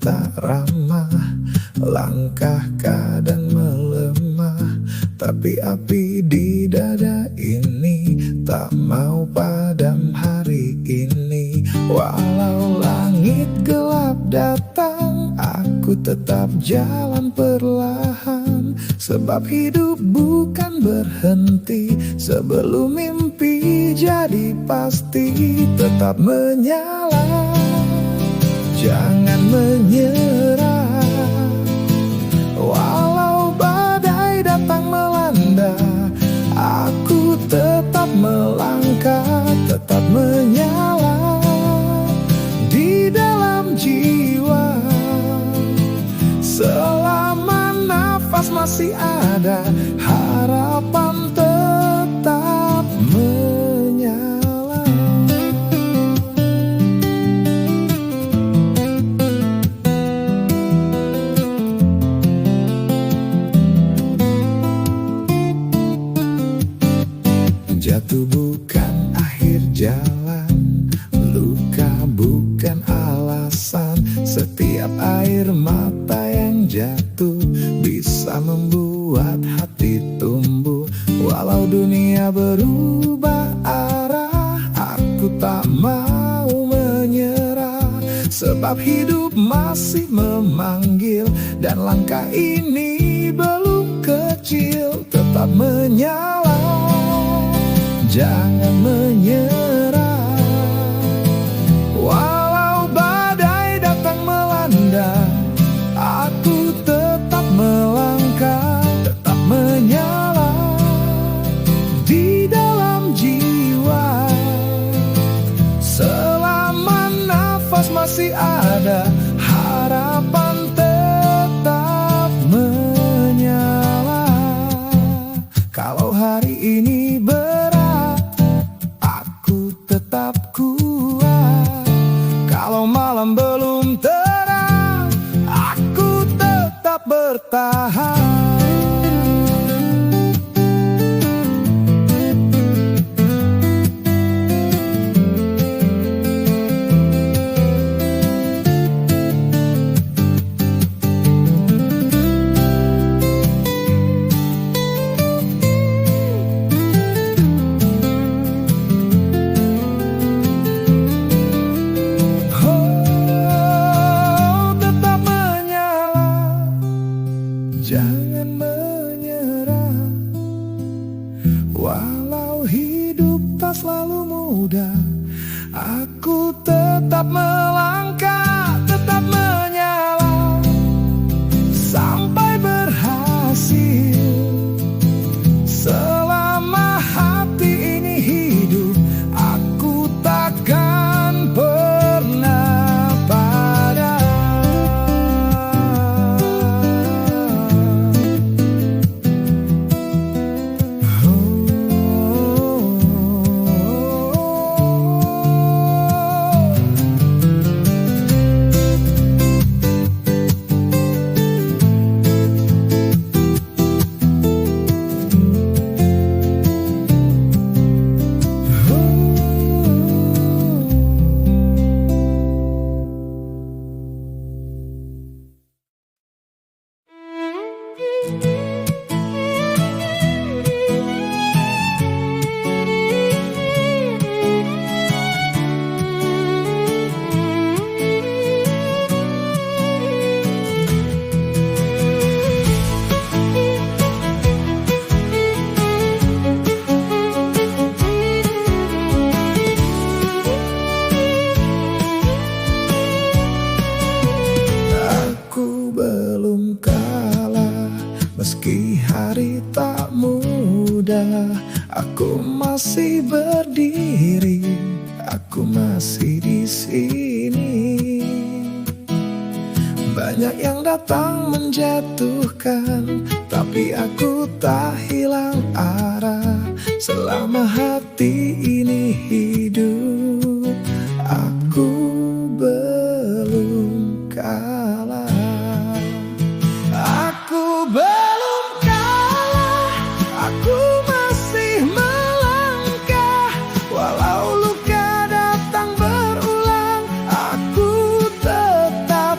tak ramah, langkah kadang melemah, tapi api di dada ini tak mau padam hari ini. Walau langit gelap datang, aku tetap jalan perlahan, sebab hidup bukan berhenti sebelum mimpi jadi pasti. Tetap menyala, jangan menyerah, walau badai datang melanda, aku tetap melangkah, tetap menyala di dalam jiwa. Selama nafas masih ada, harapan tetap menyala. Jatuh bukan akhir jalan, luka bukan alasan. Setiap air mata yang jatuh bisa membuat hati tumbuh. Walau dunia berubah arah, aku tak mau menyerah, sebab hidup masih memanggil, dan langkah ini belum kecil. Tetap menyala, jangan menyerah, walau badai datang melanda, aku tetap melangkah, tetap menyala di dalam jiwa. Selama nafas masih ada, harapan tetap menyala. Kalau hari ini berat, aku tetap kuat. Kalau malam belum terang, aku tetap bertahan. Jangan menyerah, walau hidup tak selalu mudah, aku tetap melangkah, tetap menyala sampai berhasil. Selama hati ini hidup, aku takkan pernah padam. Meski hari tak mudah, aku masih berdiri, aku masih di sini. Banyak yang datang menjatuhkan, tapi aku tak hilang arah. Selama hati ini hidup, aku belum kalah. Aku belum kalah, aku masih melangkah. Walau luka datang berulang, aku tetap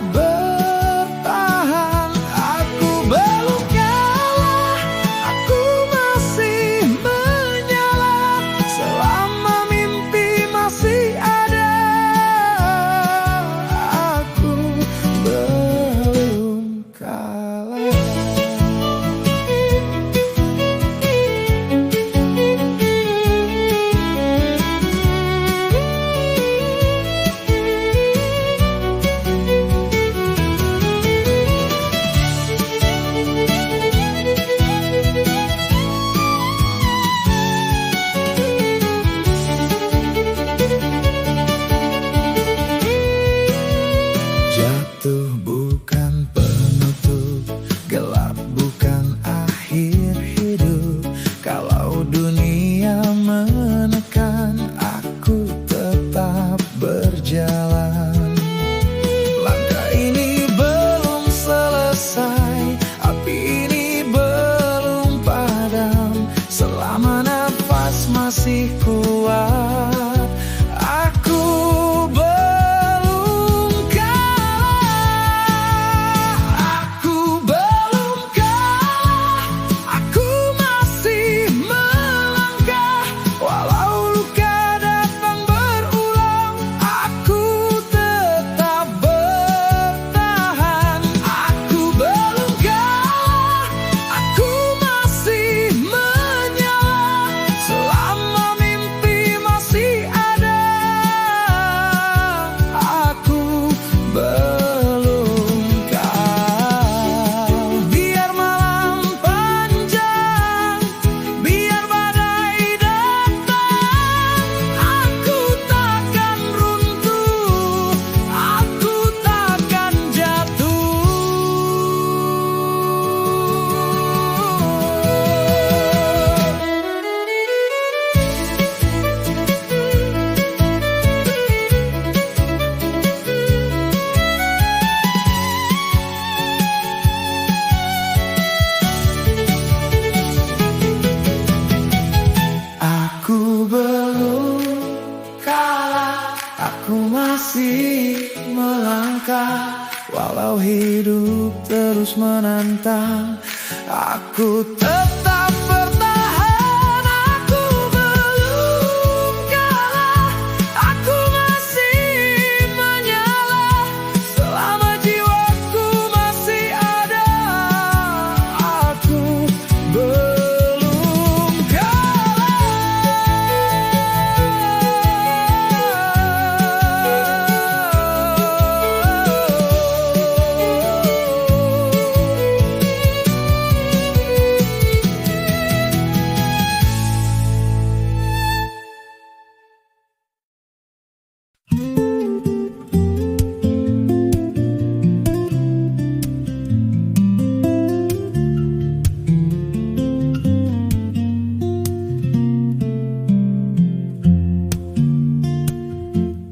itu bukan penutup, gelap bukan akhir hidup. Kalau dunia menekan, aku tetap berjalan. Langkah ini belum selesai, api ini belum padam. Selama nafas masih kuat, aku belum kalah. Aku belum kalah, aku masih melangkah. Walau luka datang berulang, aku tetap bertahan. Aku belum kalah, aku masih menyala. Selama mimpi masih ada, aku belum kalah. Biar malam panjang, biar badai datang, aku takkan runtuh, aku takkan jatuh. Aku belum kalah, aku masih melangkah. Walau hidup terus menantang, aku tetap bertahan. Aku belum kalah, aku masih menyala. Selama jiwaku masih ada, aku belum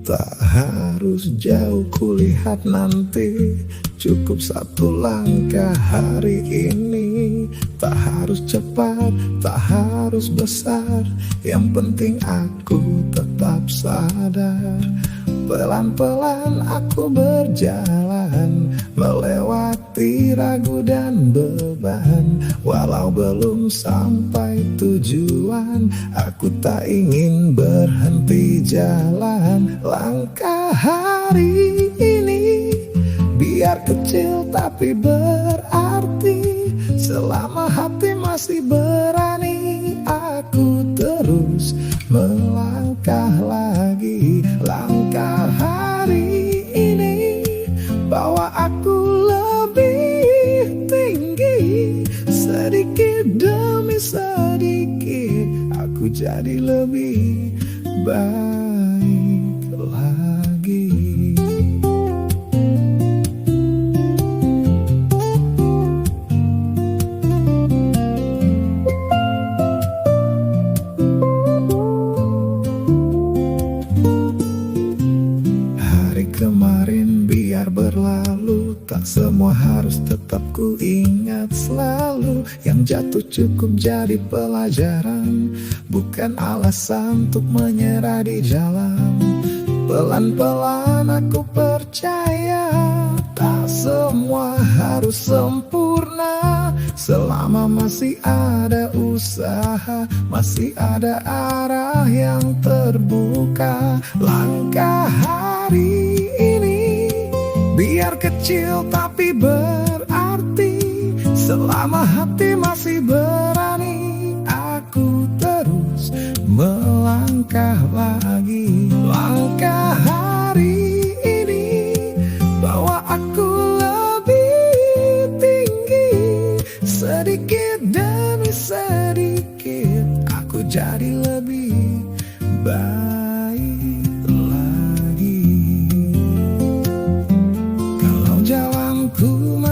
tak harus jauh kulihat nanti, cukup satu langkah hari ini. Tak harus cepat, tak harus besar, yang penting aku tetap sadar. Pelan-pelan aku berjalan, melewati ragu dan beban. Walau belum sampai tujuan, aku tak ingin berhenti jalan. Langkah hari ini biar kecil tapi berarti. Selama hati masih berani, aku terus melangkah lagi. Langkah hari ini bawa aku lebih tinggi. Sedikit demi sedikit aku jadi lebih baik lagi. Kemarin biar berlalu, tak semua harus tetap ku ingat selalu. Yang jatuh cukup jadi pelajaran, bukan alasan untuk menyerah di jalan. Pelan-pelan aku percaya, tak semua harus sempurna. Selama masih ada usaha, masih ada arah yang terbuka. Langkah hari ini biar kecil tapi berarti. Selama hati masih berani, aku terus melangkah lagi. Langkah hari ini bawa aku lebih tinggi. Sedikit demi sedikit aku jadi lebih baik lagi. Kalau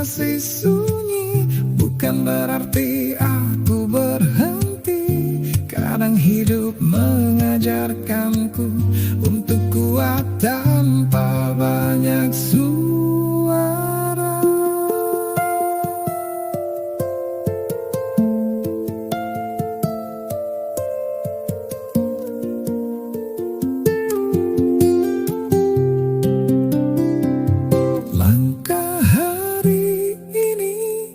masih sunyi, bukan berarti aku berhenti. Kadang hidup mengajarkanku untuk kuat tanpa banyak suara. Langkah hari ini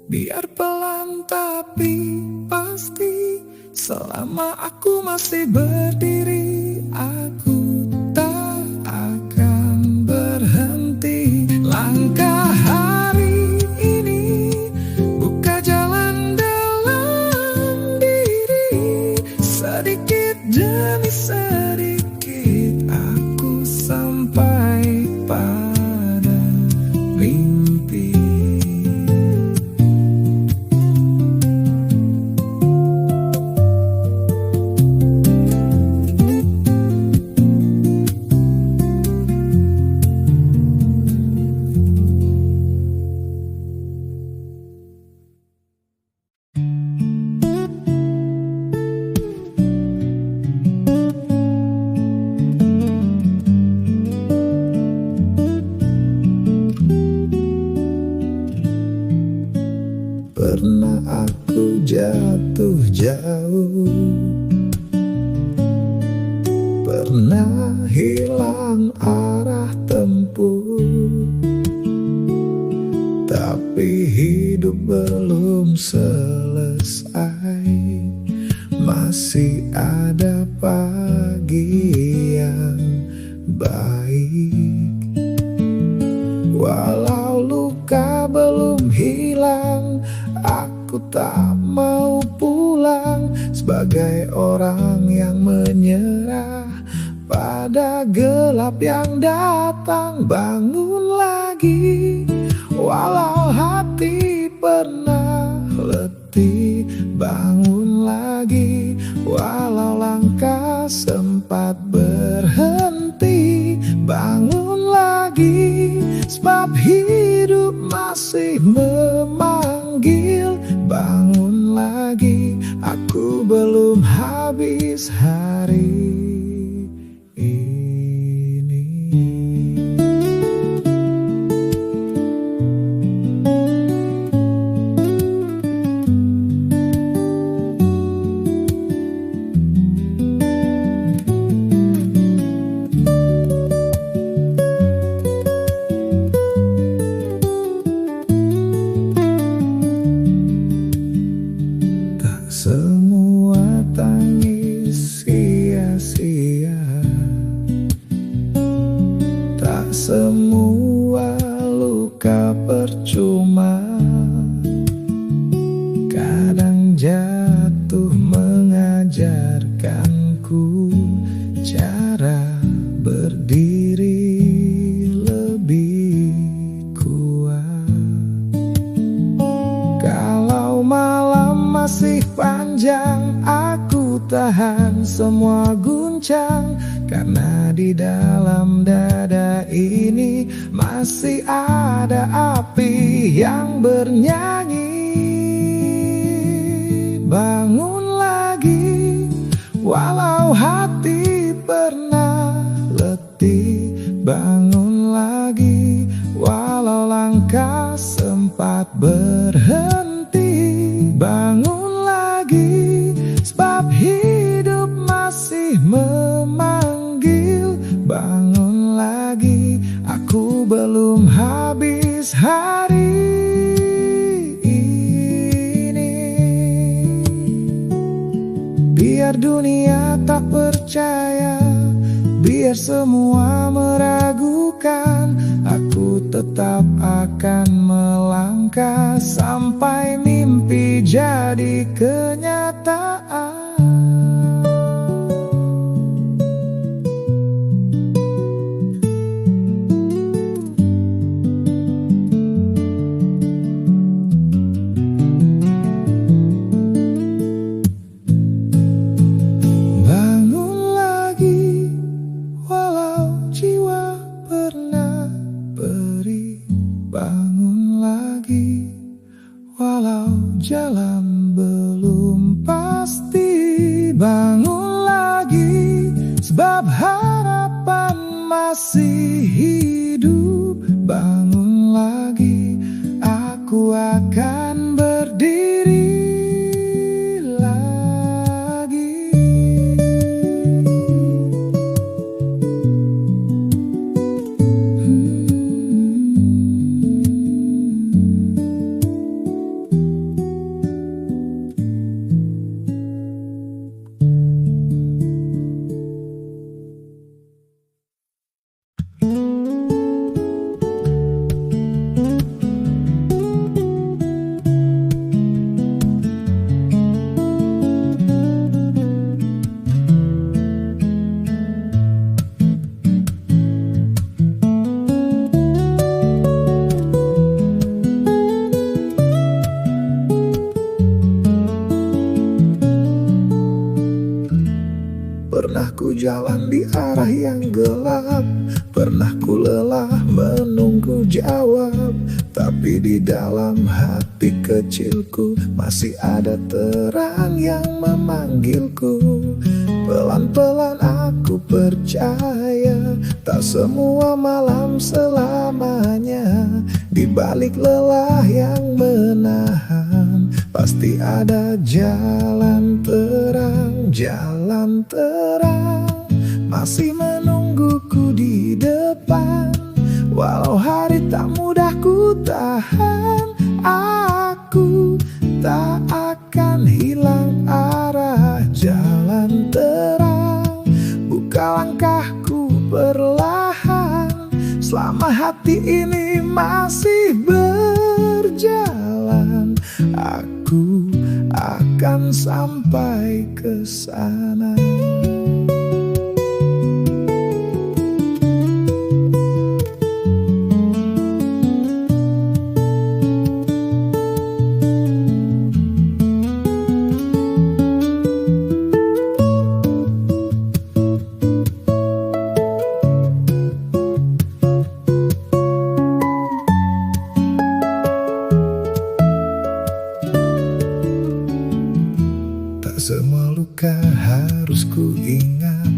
biar pelan tapi pasti. Selama aku masih berdiri, aku tak akan berhenti. Langkah hari ini buka jalan dalam diri. Sedikit demi sedikit aku sampai pada mimpi. Pernah aku jatuh jauh, pernah hilang arah tempuh, tapi hidup belum selesai. Masih ada pagi yang baik. Walau luka belum hilang, aku tak mau pulang sebagai orang yang menyerah pada gelap yang datang. Bangun lagi, walau hati pernah letih. Bangun lagi, walau langkah sempat berhenti. Bangun lagi, sebab hidup masih memanggil. Bangun lagi, aku belum habis hari ini. Semua tangis sia-sia, tak semua luka percuma. Kadang jatuh mengajarkanku cara berdiri lebih kuat. Kalau malam masih panjang, aku tahan semua guncang. Karena di dalam dada ini masih ada api yang bernyanyi. Bangun lagi, walau hati pernah letih. Bangun lagi, walau langkah sempat berhenti. Bangun lagi, sebab hidup masih memanggil. Bangun lagi, aku belum habis hari ini. Biar dunia tak percaya, biar semua meragukan, aku tetap akan melangkah sampai mimpi jadi kenyataan. Bangun lagi, walau jiwa pernah perih. Bangun lagi. jalan belum pasti. Bangun lagi, sebab harapan masih hidup. Bangun lagi, aku akan berdiri lagi. Pernah ku jalan di arah yang gelap, pernah ku lelah menunggu jawab. Tapi di dalam hati kecilku masih ada terang yang memanggilku. Pelan-pelan aku percaya, tak semua malam selamanya. Di balik lelah yang menahan, pasti ada jalan terang. Jalan terang masih menungguku di depan. Walau hari tak mudah ku tahan, aku tak akan hilang arah. Jalan terang, buka langkahku perlahan. Selama hati ini masih berjalan, aku akan sampai ke sana. Semua luka harus ku ingat,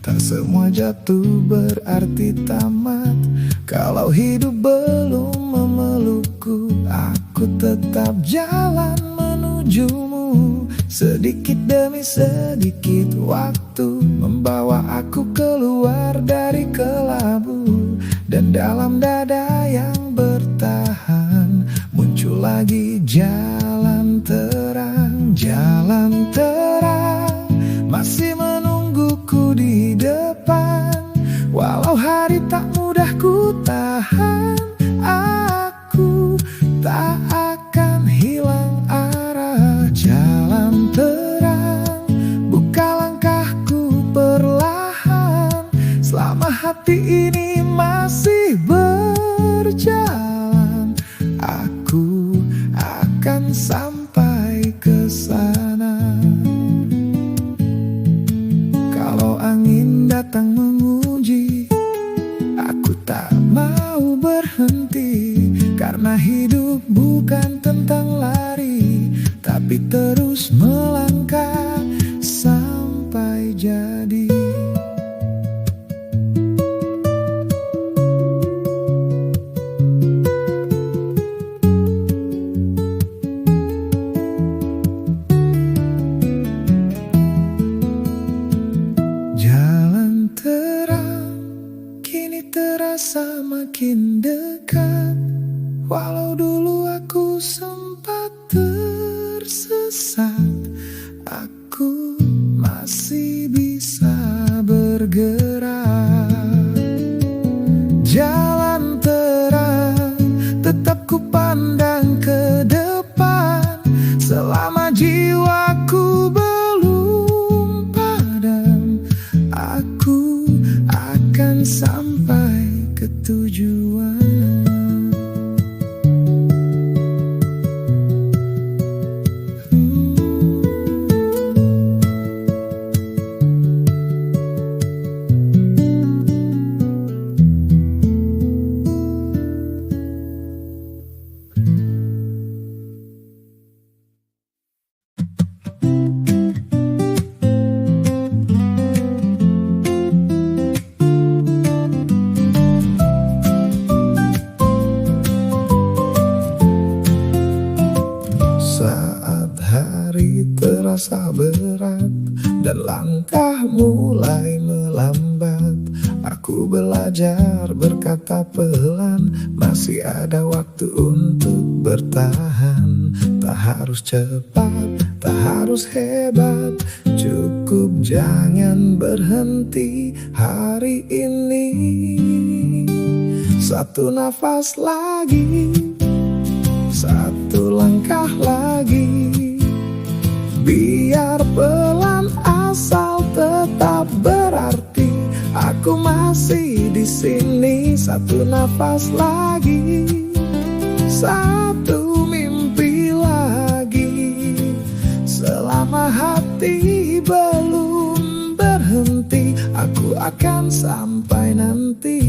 tak semua jatuh berarti tamat. Kalau hidup belum memelukku, aku tetap jalan menujumu. Sedikit demi sedikit waktu membawa aku keluar dari kelabu. Dan dalam dada yang bertahan muncul lagi jalan terang. Jalan terang masih menungguku di depan. Walau hari tak mudah ku tahan, aku tak akan hilang arah. Jalan terang, buka langkahku perlahan. Selama hati ini masih berjalan, aku akan sampai ke sana. Kalau angin datang menguji, aku tak mau berhenti. Karena hidup bukan tentang lari, tapi terus melangkah sampai jadi. Jalan terang kini terasa makin dekat. Walau dulu aku sempat tersesat, aku masih bisa bergerak. Jalan terang tetap ku pandang ke depan. Selama jiwaku belum padam, aku akan sampai ke tujuan. terasa berat dan langkah mulai melambat. Aku belajar berkata pelan, masih ada waktu untuk bertahan. Tak harus cepat, tak harus hebat, cukup jangan berhenti hari ini. Satu nafas lagi, satu langkah lagi, biar pelan asal tetap berarti. Aku masih di sini. Satu nafas lagi, satu mimpi lagi. Selama hati belum berhenti, aku akan sampai nanti.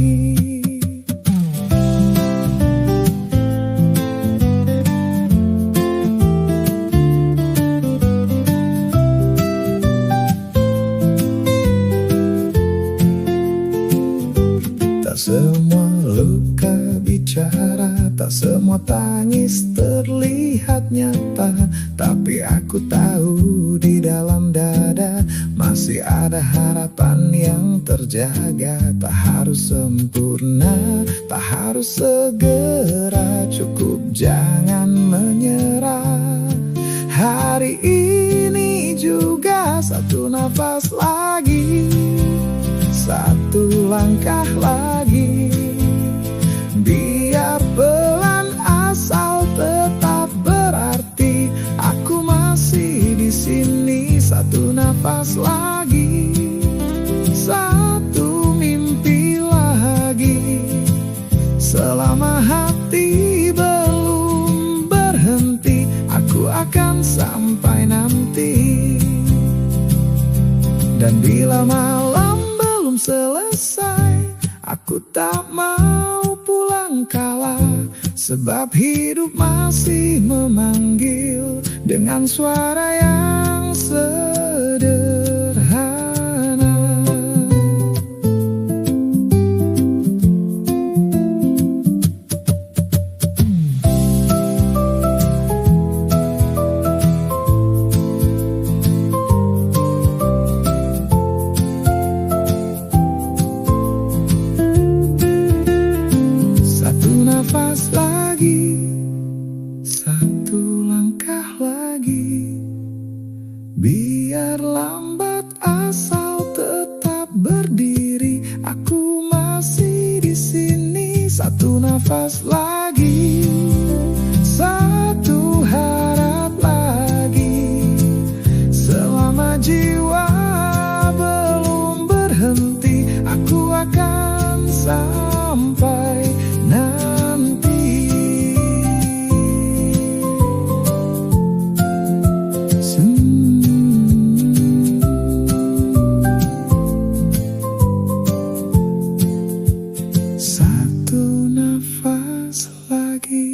Semua luka bicara, tak semua tangis terlihat nyata. Tapi aku tahu di dalam dada masih ada harapan yang terjaga. Tak harus sempurna, tak harus segera, cukup jangan menyerah. Hari ini juga satu nafas lagi, satu langkah lagi, biar pelan asal tetap berarti. Aku masih di sini. Satu nafas lagi, satu mimpi lagi. Selama hati belum berhenti, aku akan sampai nanti. Dan bila malam selesai, aku tak mau pulang kalah, sebab hidup masih memanggil dengan suara yang sederhana. Nafas lagi, satu langkah lagi, biar lambat asal tetap berdiri. Aku masih di sini. Satu nafas lagi, satu harap lagi. Selama jiwa belum berhenti, aku akan sampai nanti. Satu nafas lagi.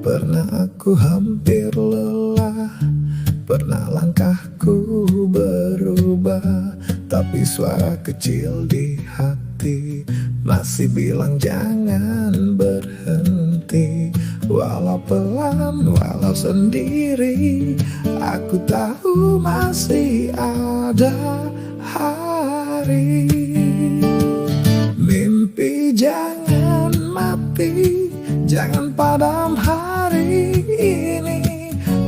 Pernah aku hampir lelah, pernah langkahku berubah, tapi suara kecil di hati masih bilang jangan berhenti. Walau pelan, walau sendiri, aku tahu masih ada hari. Mimpi jangan mati, jangan padam hari ini.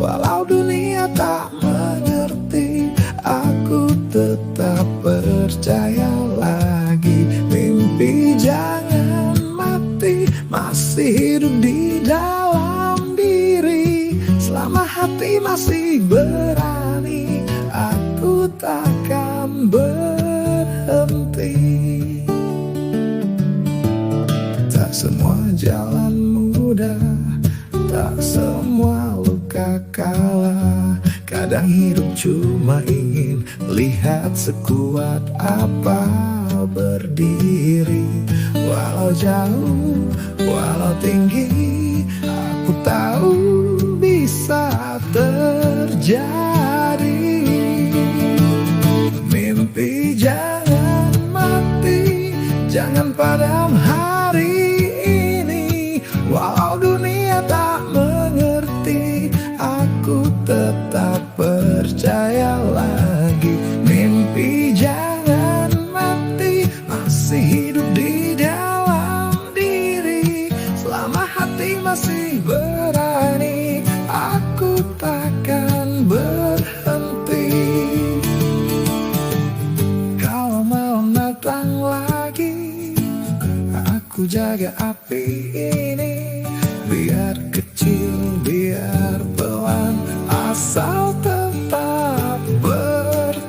Walau dunia tak mengerti, aku tetap percaya lagi. Mimpi jangan mati, masih hidup di dalam diri. Selama hati masih berani, aku takkan berhenti. Tak semua jalan mudah, tak semua luka kalah. Kadang hidup cuma ingin lihat sekuat apa berdiri. Walau jauh, walau tinggi, aku terjadi. Mimpi jangan mati, jangan padam hari ini. Walau dunia tak mengerti, aku tetap percaya lagi. Mimpi jangan mati, masih hidup di dalam diri. Selama hati masih berani, aku takkan berhenti. Kalau malam datang lagi, aku jaga api ini. Biar kecil, biar pelan, asal tetap bertahan.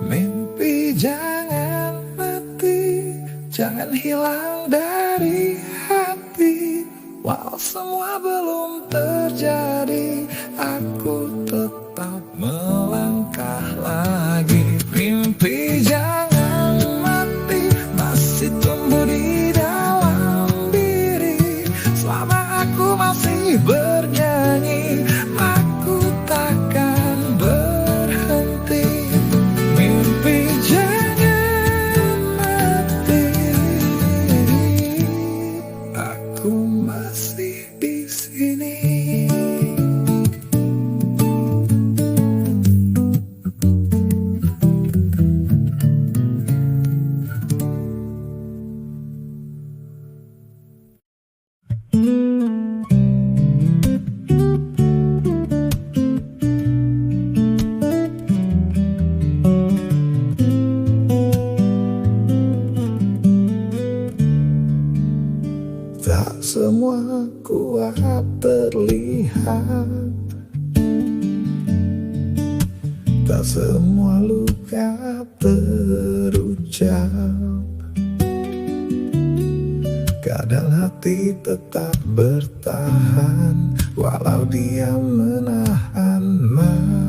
Mimpi jangan mati, jangan hilang dari hati. Walau semua belum terjadi, aku tetap melangkah lagi. Mimpi jangan mati, masih tumbuh di dalam diri. Selama aku masih bernyanyi, aku takkan berhenti. Mimpi jangan mati, aku masih di sini. Tak semua kuat terlihat, tak semua luka terucap. Kadang hati tetap bertahan, walau dia menahan malam.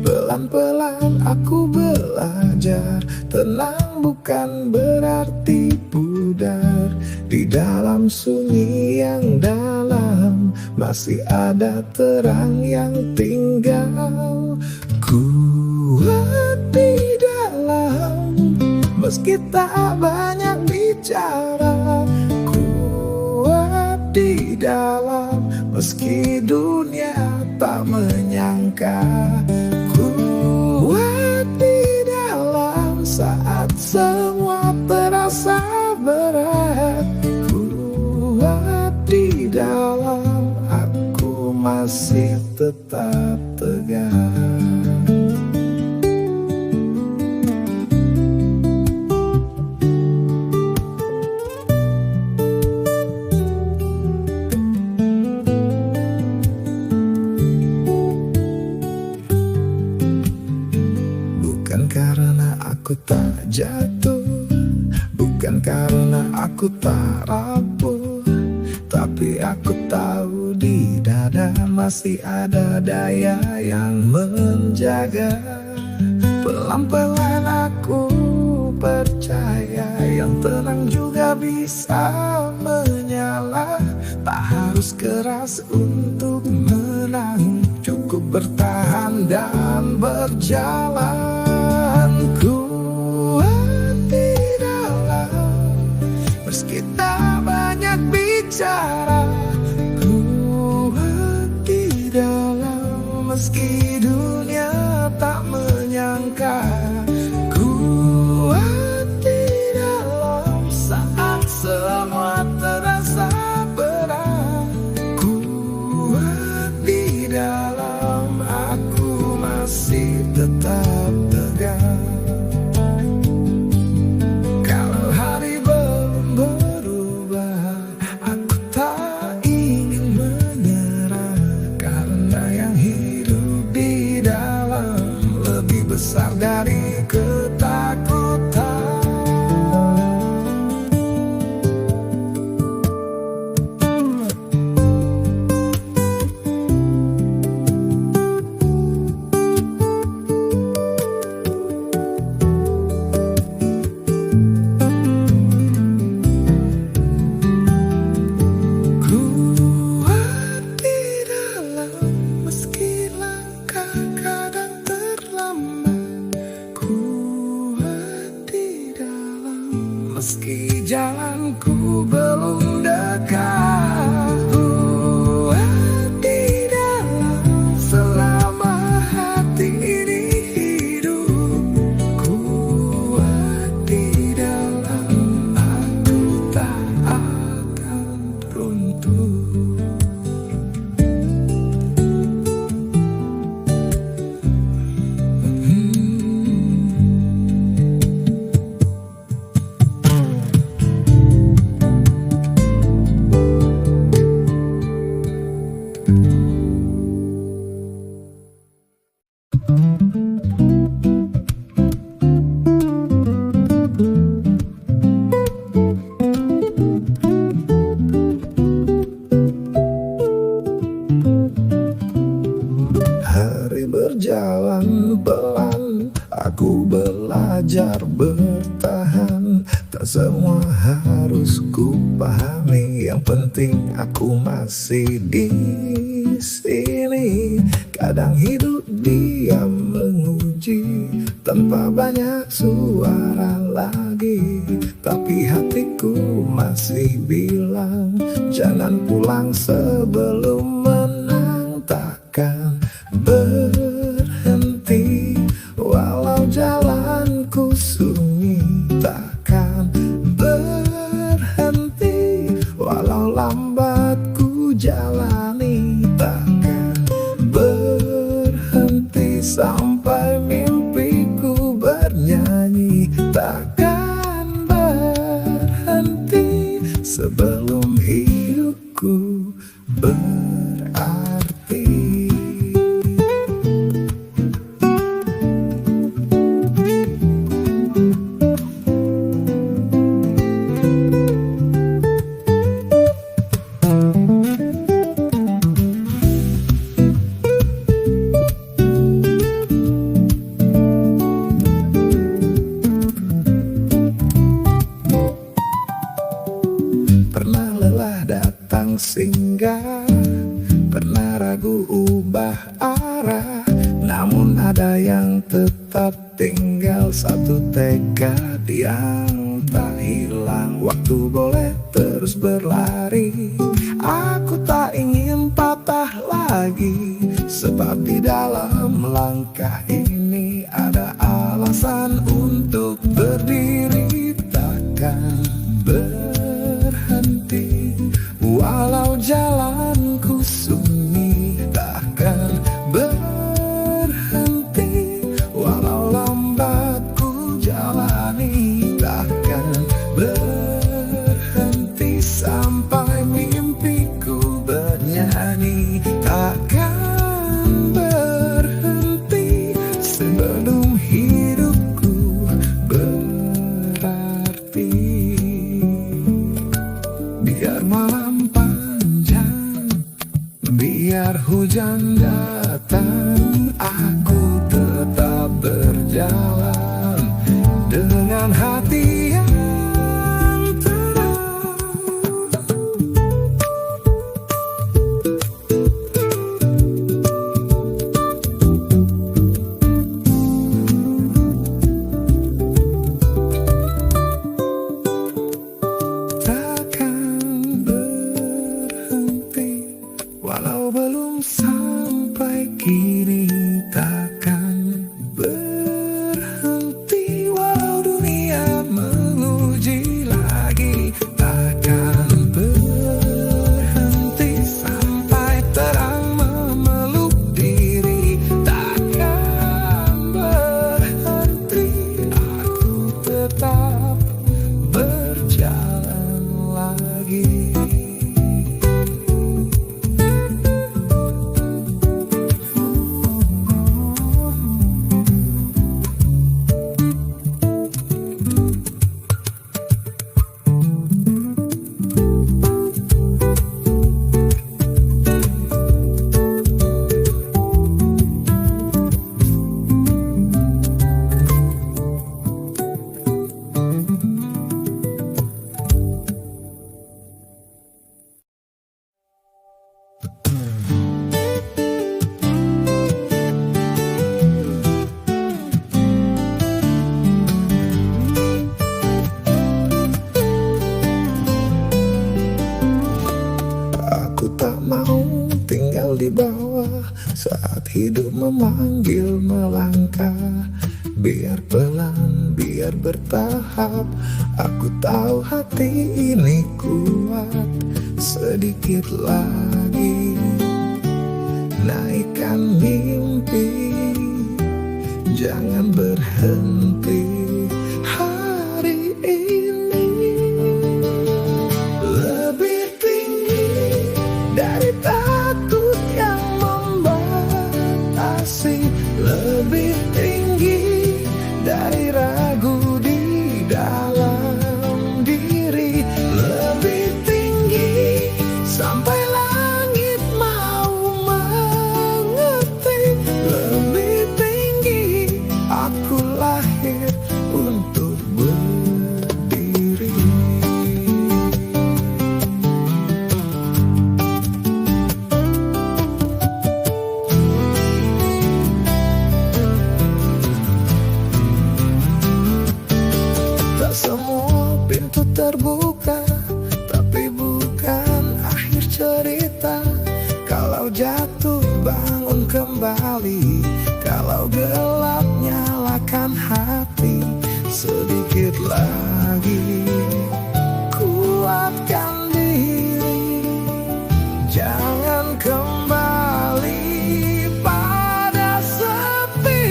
Pelan-pelan aku belajar, tenang bukan berarti pudar. Di dalam sunyi yang dalam, masih ada terang yang tinggal. Kuat di dalam, meski tak banyak bicara. Kuat di dalam, meski dunia tak menyangka. Kuat di dalam, saat semua terasa berat. Kuat di dalam, aku masih tetap tegar. Bukan karena aku tak jatuh, bukan karena aku tak rapuh, tapi aku tahu di dada masih ada daya yang menjaga. Pelan-pelan aku percaya, yang tenang juga bisa menyala. Tak harus keras untuk menang, cukup bertahan dan berjalan. Kuat di dalam, meski tak banyak bicara. Kuat di dalam, meski dunia tak menyangka. Kuat di dalam, saat semua terasa berat. Kuat di dalam, aku masih tetap tegar. Kalau hari belum berubah, aku tak ingin menyerah. Karena yang hidup di dalam lebih besar dari ketakutan. belajar bertahan. Tak semua harus ku pahami, yang penting aku masih di sini. Kadang hidup diam menguji, tanpa banyak suara lagi, tapi hatiku masih bilang jangan pulang sebelum menang. Takkan berhenti walau jalanku sunyi, takkan berhenti walau lambat ku jalani, takkan berhenti sampai mimpiku bernyanyi, takkan berhenti sebelum hidupku berarti. Pernah lelah datang singgah, pernah ragu ubah arah, namun ada yang tetap tinggal, satu tekad yang tak hilang. Waktu boleh terus berlari, aku tak ingin patah lagi, sebab di dalam langkah ini ada alasan untuk berdiri. Takkan berhenti walau jalanku sunyi, takkan berhenti walau lambat ku jalani, takkan berhenti sampai mimpiku bernyanyi, takkan berhenti sebelum hidupku berarti. Biar malam panjang, biar hujan datang, aku tetap berjalan dengan hati yang tenang. Walau belum sampai kini, takkan berhenti walau dunia menguji lagi, takkan berhenti sampai terang memeluk diri, takkan berhenti, aku tetap berjalan lagi. Aku tak mau tinggal di bawah saat hidup memanggil melangkah. Biar pelan, biar bertahap, aku tahu hati ini kuat. Sedikit lagi naikkan mimpi, jangan berhenti hari ini. Lebih tinggi dari takut yang membatasi, lebih tinggi dari ragu di dalam diri, lebih tinggi sampai langit mau mengerti, lebih tinggi aku lahir terbuka, tapi bukan akhir cerita. Kalau jatuh bangun kembali, kalau gelap nyalakan hati. Sedikit lagi kuatkan diri, jangan kembali pada sepi.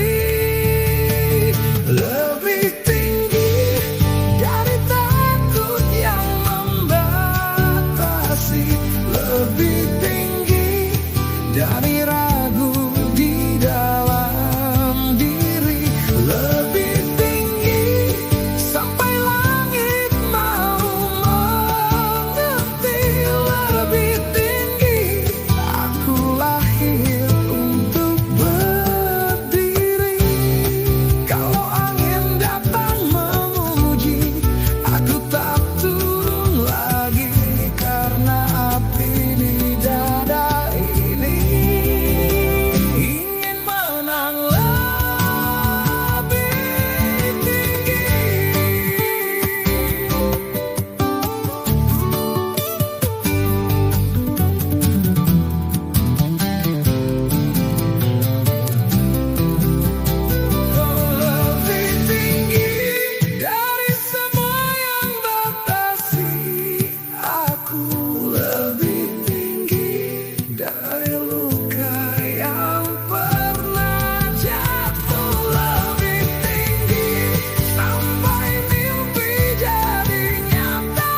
Lebih tinggi dari takut yang membatasi, lebih tinggi dari ragu di dalam diri, lebih tinggi sampai langit mau mengerti. Lebih tinggi aku lahir untuk berdiri. Kalau angin datang memuji, aku tak turun lagi, karena api di dada ini ingin menang lebih tinggi. Lebih tinggi dari semua yang batasi aku, lebih tinggi dari luka yang pernah jatuh, lebih tinggi sampai mimpi jadi nyata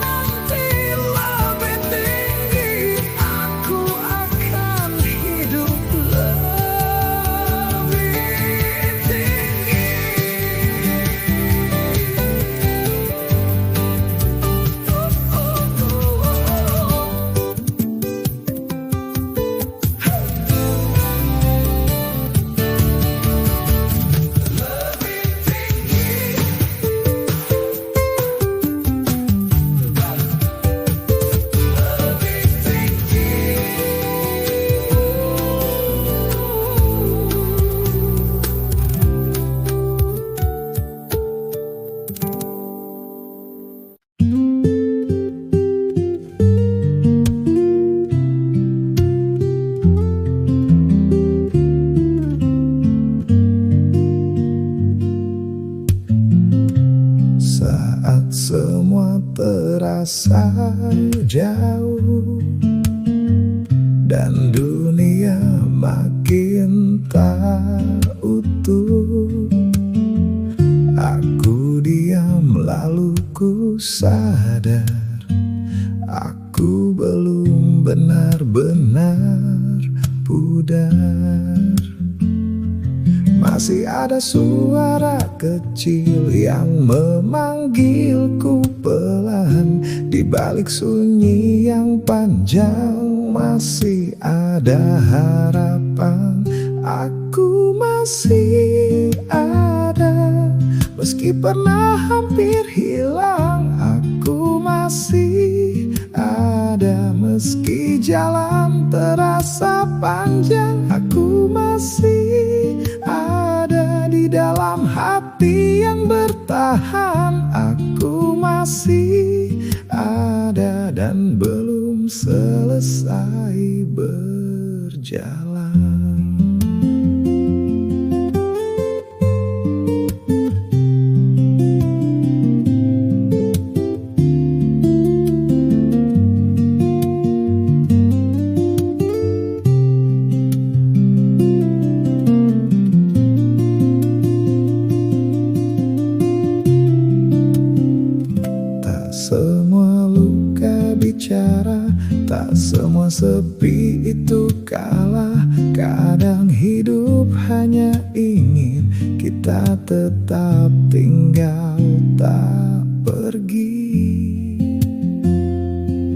nanti. Lebih tinggi aku akan hidup lebih tinggi. Saat semua terasa jauh dan dunia makin tak utuh, aku diam lalu ku sadar aku belum benar-benar pudar. Masih ada suara kecil yang memanggilku pelan. Di balik sunyi yang panjang masih ada harapan. Aku masih ada, meski pernah hampir hilang. Aku masih ada, meski jalan terasa panjang. Aku masih ada di dalam hati yang bertahan. Aku masih ada dan belum selesai berjalan. Semua luka bicara, tak semua sepi itu kalah. Kadang hidup hanya ingin kita tetap tinggal, tak pergi.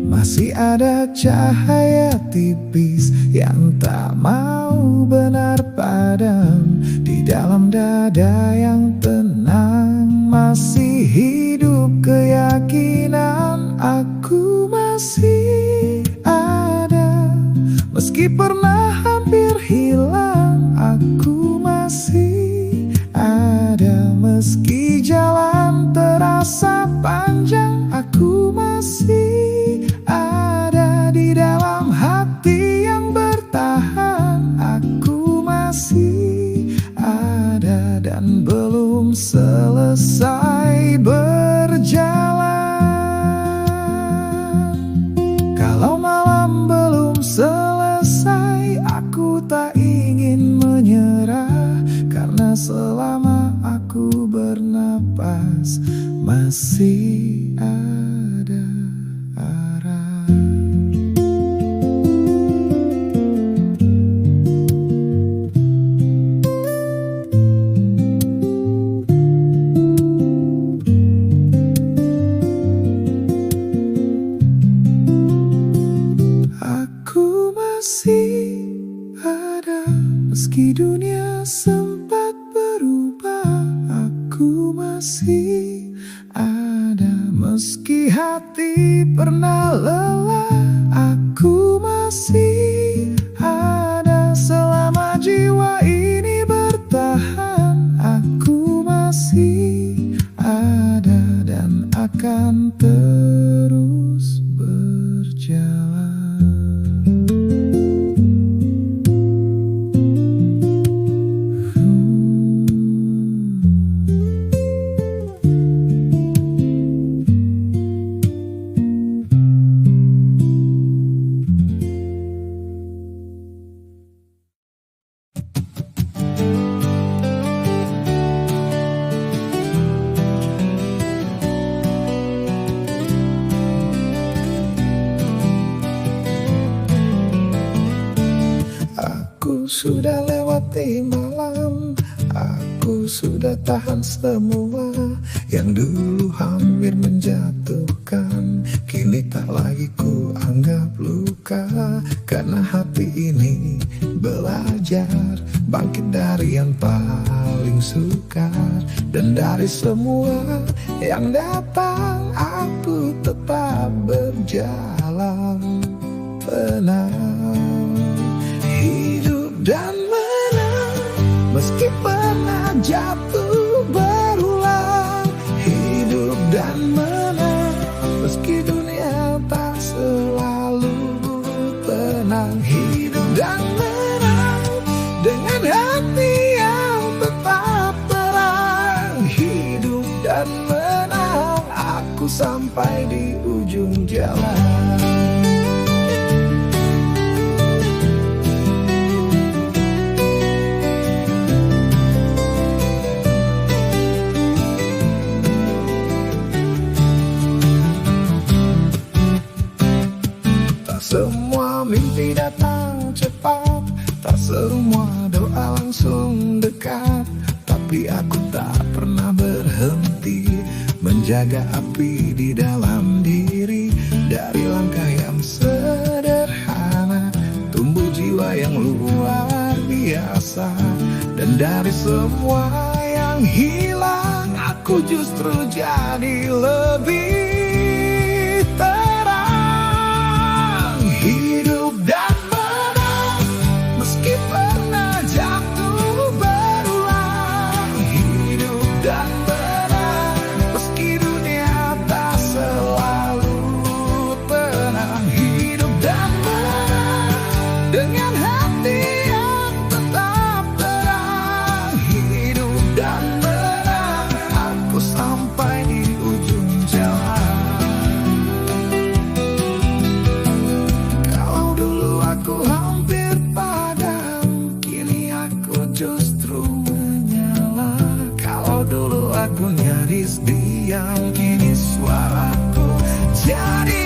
Masih ada cahaya tipis yang tak mau benar padam. Di dalam dada yang tenang masih hidup keyakinan. Aku masih ada, meski pernah hampir hilang. Aku masih ada, meski jalan terasa panjang. belum selesai berjalan. Kalau malam belum selesai, aku tak ingin menyerah, karena selama aku bernapas masih ada arah. Aku masih ada meski dunia sempat berubah. Aku masih ada meski hati pernah lelah. Aku masih ada selama jiwa ini bertahan. Aku masih ada dan akan terus berjalan. Aku sudah lewati malam, aku sudah tahan semua yang dulu hampir menjatuhkan. Kini tak lagi ku anggap luka, karena hati ini belajar bangkit dari yang paling sukar. Dan dari semua yang datang, aku tetap berjalan tenang. Hidup dan menang, meski pernah jatuh berulang. Hidup dan menang, meski dunia tak selalu tenang. Hidup dan menang, dengan hati yang tetap terang. Hidup dan menang, aku sampai di ujung jalan. Semua mimpi datang cepat, tak semua doa langsung dekat. Tapi aku tak pernah berhenti menjaga api di dalam diri. Dari langkah yang sederhana tumbuh jiwa yang luar biasa. Dan dari semua yang hilang, aku justru jadi lebih hidup dan menang, meski pernah jatuh berulang. Hidup dan menang, meski dunia tak selalu tenang. Hidup dan menang, dengan hati yang tetap terang. Hidup dan menang, aku sampai di ujung jalan. Aku hampir padam, kini aku justru menyala. Kalau dulu aku nyaris diam, kini suaraku jadi